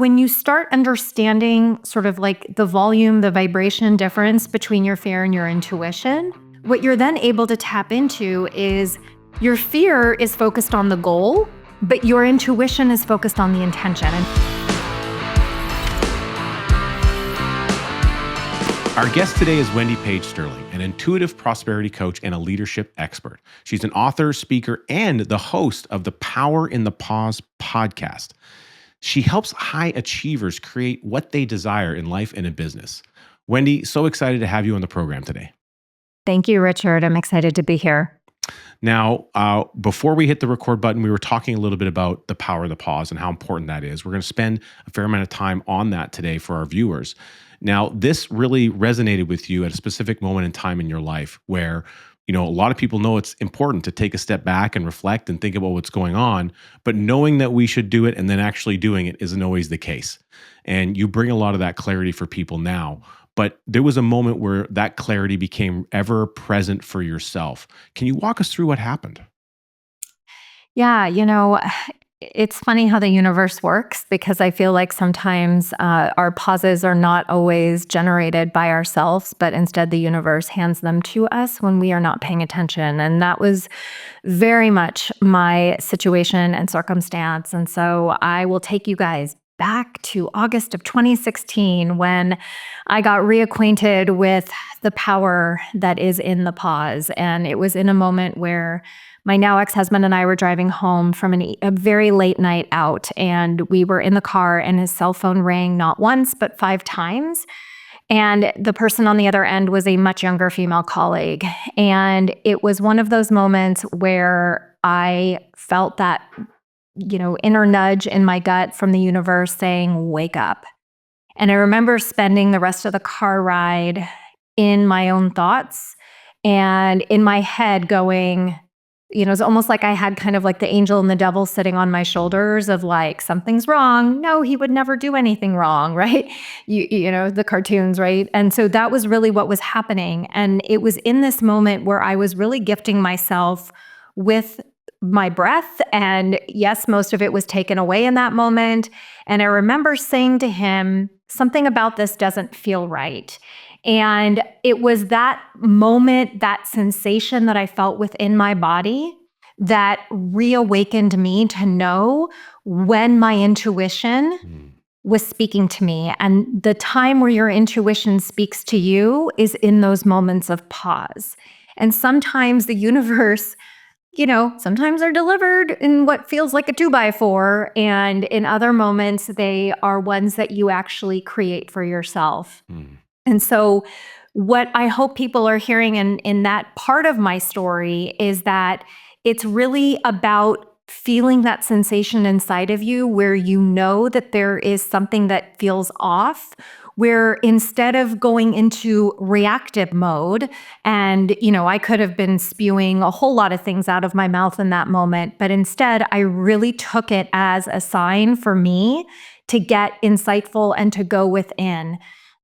when you start understanding sort of like the volume, the vibration difference between your fear and your intuition, what you're then able to tap into is your fear is focused on the goal, but your intuition is focused on the intention. Our guest today is Wendy Paige Sterling, an intuitive prosperity coach and a leadership expert. She's an author, speaker, and the host of the Power in the Pause podcast. She helps high achievers create what they desire in life and in business. Wendy, so excited to have you on the program today. Thank you, Richard. I'm excited to be here. Now, before we hit the record button, we were talking a little bit about the power of the pause and how important that is. We're going to spend a fair amount of time on that today for our viewers. Now, this really resonated with you at a specific moment in time in your life where, a lot of people know it's important to take a step back and reflect and think about what's going on, but knowing that we should do it and then actually doing it isn't always the case. And you bring a lot of that clarity for people now. But there was a moment where that clarity became ever present for yourself. Can you walk us through what happened? Yeah, it's funny how the universe works because I feel like sometimes our pauses are not always generated by ourselves, but instead the universe hands them to us when we are not paying attention. And that was very much my situation and circumstance. And so I will take you guys back to August of 2016 when I got reacquainted with the power that is in the pause. And it was in a moment where my now ex-husband and I were driving home from a very late night out, and we were in the car and his cell phone rang not once, but 5 times. And the person on the other end was a much younger female colleague. And it was one of those moments where I felt that, inner nudge in my gut from the universe saying, wake up. And I remember spending the rest of the car ride in my own thoughts and in my head going, it's almost like I had kind of like the angel and the devil sitting on my shoulders of like, something's wrong. No, he would never do anything wrong, right? The cartoons, right? And so that was really what was happening. And it was in this moment where I was really gifting myself with my breath. And yes, most of it was taken away in that moment. And I remember saying to him, something about this doesn't feel right. And it was that moment, that sensation that I felt within my body that reawakened me to know when my intuition was speaking to me. And the time where your intuition speaks to you is in those moments of pause. And sometimes the universe, sometimes they're delivered in what feels like a 2x4. And in other moments, they are ones that you actually create for yourself. And so what I hope people are hearing in that part of my story is that it's really about feeling that sensation inside of you where you know that there is something that feels off, where instead of going into reactive mode, and, I could have been spewing a whole lot of things out of my mouth in that moment, but instead I really took it as a sign for me to get insightful and to go within.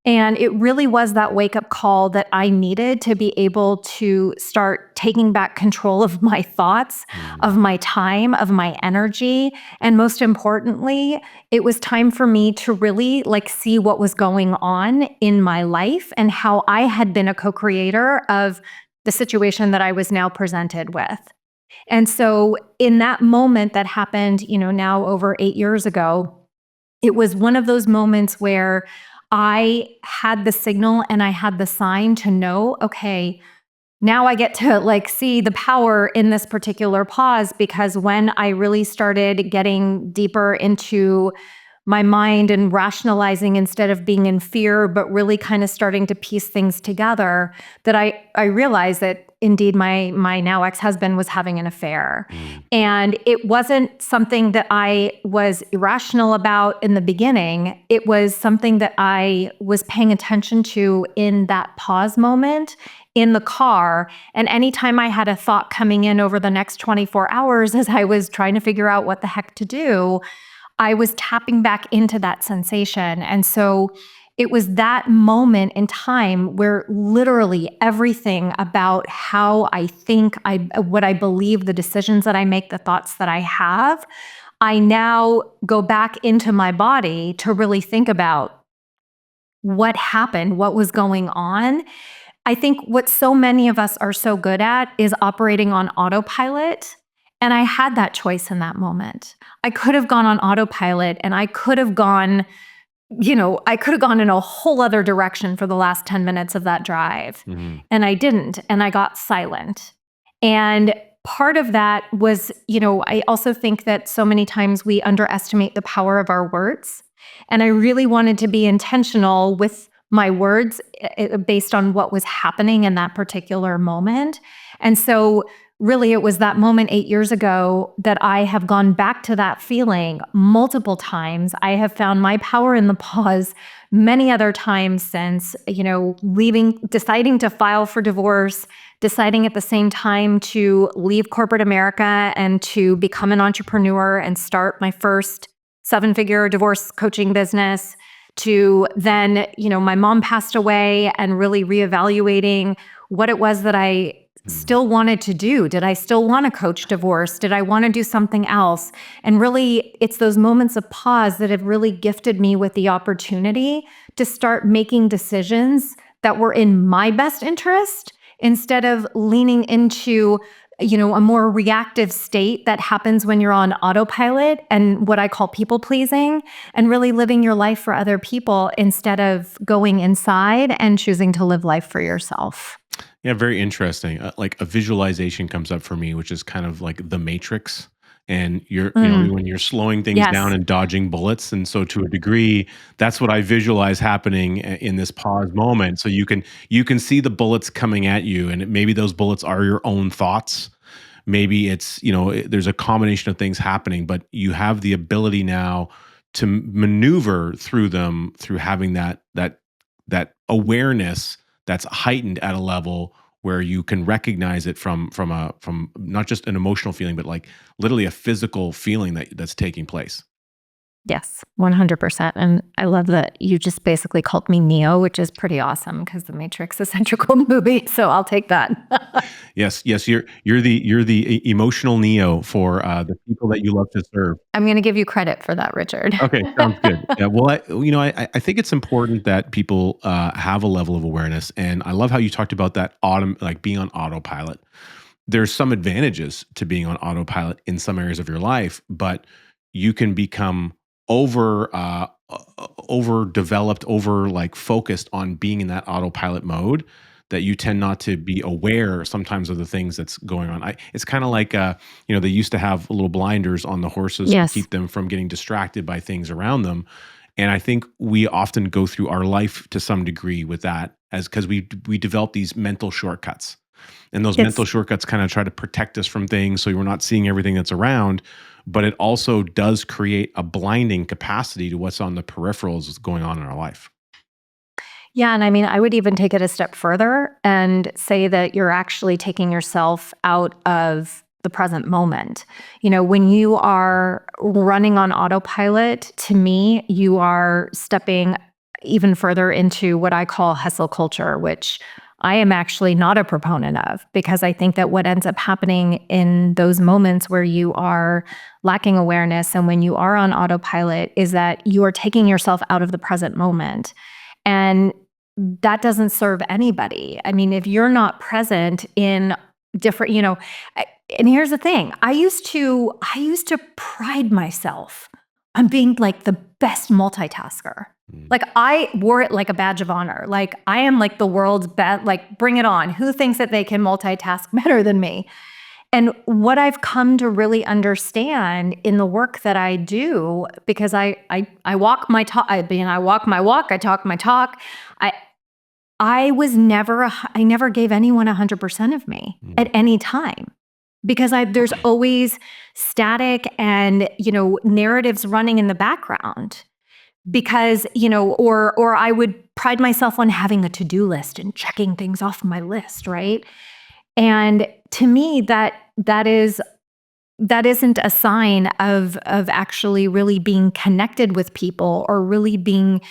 And it really was that wake-up call that I needed to be able to start taking back control of my thoughts, of my time, of my energy. And most importantly, it was time for me to really see what was going on in my life and how I had been a co-creator of the situation that I was now presented with. And so in that moment that happened, now over 8 years ago, it was one of those moments where I had the signal and I had the sign to know, okay, now I get to see the power in this particular pause, because when I really started getting deeper into my mind and rationalizing instead of being in fear, but really kind of starting to piece things together, that I realized that indeed my now ex-husband was having an affair. And it wasn't something that I was irrational about in the beginning. It was something that I was paying attention to in that pause moment in the car. And anytime I had a thought coming in over the next 24 hours as I was trying to figure out what the heck to do, I was tapping back into that sensation. And so it was that moment in time where literally everything about how I think, what I believe, the decisions that I make, the thoughts that I have, I now go back into my body to really think about what happened, what was going on. I think what so many of us are so good at is operating on autopilot. And I had that choice in that moment. I could have gone on autopilot and I could have gone, I could have gone in a whole other direction for the last 10 minutes of that drive. Mhm. And I didn't. And I got silent. And part of that was, I also think that so many times we underestimate the power of our words. And I really wanted to be intentional with my words based on what was happening in that particular moment. And so, really, it was that moment 8 years ago that I have gone back to that feeling multiple times. I have found my power in the pause many other times since, deciding to file for divorce, deciding at the same time to leave corporate America and to become an entrepreneur and start my first 7-figure divorce coaching business, to then, my mom passed away and really reevaluating what it was that I still wanted to do. Did I still want to coach divorce? Did I want to do something else? And really, it's those moments of pause that have really gifted me with the opportunity to start making decisions that were in my best interest instead of leaning into a more reactive state that happens when you're on autopilot and what I call people pleasing, and really living your life for other people instead of going inside and choosing to live life for yourself. Yeah, very interesting. Like a visualization comes up for me, which is kind of like the Matrix. And Mm, when you're slowing things down yes. and dodging bullets. And so to a degree, that's what I visualize happening in this pause moment. So you can see the bullets coming at you, and maybe those bullets are your own thoughts. Maybe it's, there's a combination of things happening, but you have the ability now to maneuver through them through having that awareness that's heightened at a level where you can recognize it from not just an emotional feeling, but like literally a physical feeling that's taking place. Yes, 100%. And I love that you just basically called me Neo, which is pretty awesome because The Matrix is such a cool movie. So I'll take that. Yes, yes, you're the emotional Neo for the people that you love to serve. I'm going to give you credit for that, Richard. Okay, sounds good. Yeah, well, I think it's important that people have a level of awareness, and I love how you talked about that like being on autopilot. There's some advantages to being on autopilot in some areas of your life, but you can become overdeveloped, over like focused on being in that autopilot mode, that you tend not to be aware sometimes of the things that's going on. It's kind of like they used to have little blinders on the horses to Yes. keep them from getting distracted by things around them. And I think we often go through our life to some degree with that, as because we develop these mental shortcuts, and those mental It's shortcuts kind of try to protect us from things so we're not seeing everything that's around. But it also does create a blinding capacity to what's on the peripherals that's going on in our life. Yeah, and I mean, I would even take it a step further and say that you're actually taking yourself out of the present moment. When you are running on autopilot, to me, you are stepping even further into what I call hustle culture, which I am actually not a proponent of, because I think that what ends up happening in those moments where you are lacking awareness and when you are on autopilot is that you are taking yourself out of the present moment. And that doesn't serve anybody. I mean, if you're not present in different, and here's the thing, I used to pride myself on being like the best multitasker. Mm. Like I wore it like a badge of honor. Like I am like the world's best, like bring it on. Who thinks that they can multitask better than me? And what I've come to really understand in the work that I do, because I walk my talk, I walk my walk, I talk my talk. I I was never I never gave anyone 100% of me Mm. at any time, because there's always static and, narratives running in the background, because, or I would pride myself on having a to-do list and checking things off my list, right? And to me, that isn't a sign of actually really being connected with people or really being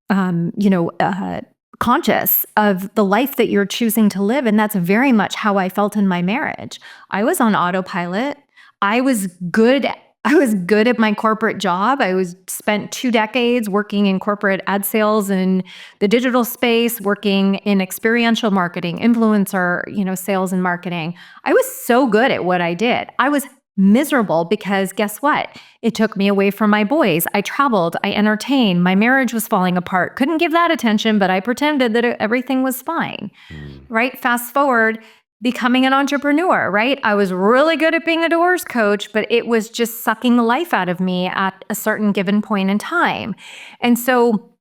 um, you know, uh, conscious of the life that you're choosing to live. And that's very much how I felt in my marriage. I was on autopilot. I was good. I was good at my corporate job. I was spent 2 decades working in corporate ad sales in the digital space, working in experiential marketing, influencer, sales and marketing. I was so good at what I did. I was miserable because guess what? It took me away from my boys. I traveled, I entertained, my marriage was falling apart. Couldn't give that attention, but I pretended that everything was fine. Mm. Right? Fast forward, becoming an entrepreneur, right? I was really good at being a doors coach, but it was just sucking the life out of me at a certain given point in time. And so,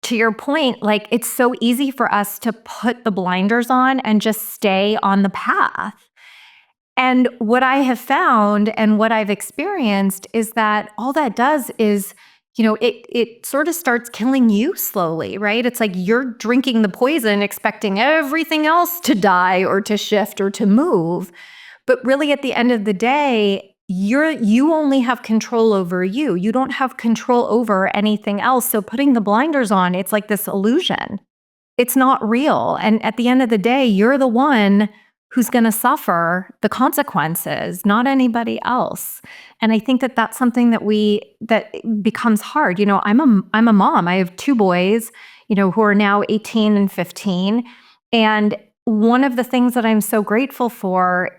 to your point, like it's so easy for us to put the blinders on and just stay on the path. And what I have found and what I've experienced is that all that does is, it sort of starts killing you slowly, right? It's like you're drinking the poison, expecting everything else to die or to shift or to move. But really, at the end of the day, you only have control over you. You don't have control over anything else. So putting the blinders on, it's like this illusion. It's not real. And at the end of the day, you're the one who's going to suffer the consequences, not anybody else. And I think that that's something that becomes hard. I'm a mom. I have 2 boys, who are now 18 and 15. And one of the things that I'm so grateful for,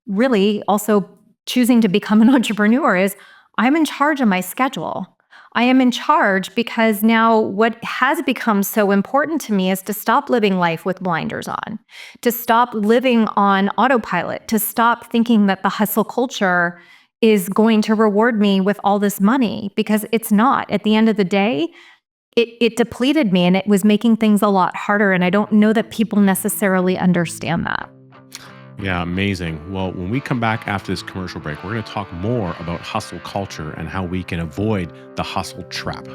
really also choosing to become an entrepreneur, is I'm in charge of my schedule. I am in charge because now what has become so important to me is to stop living life with blinders on, to stop living on autopilot, to stop thinking that the hustle culture is going to reward me with all this money, because it's not. At the end of the day, it depleted me and it was making things a lot harder. And I don't know that people necessarily understand that. Yeah, amazing. Well, when we come back after this commercial break, we're going to talk more about hustle culture and how we can avoid the hustle trap.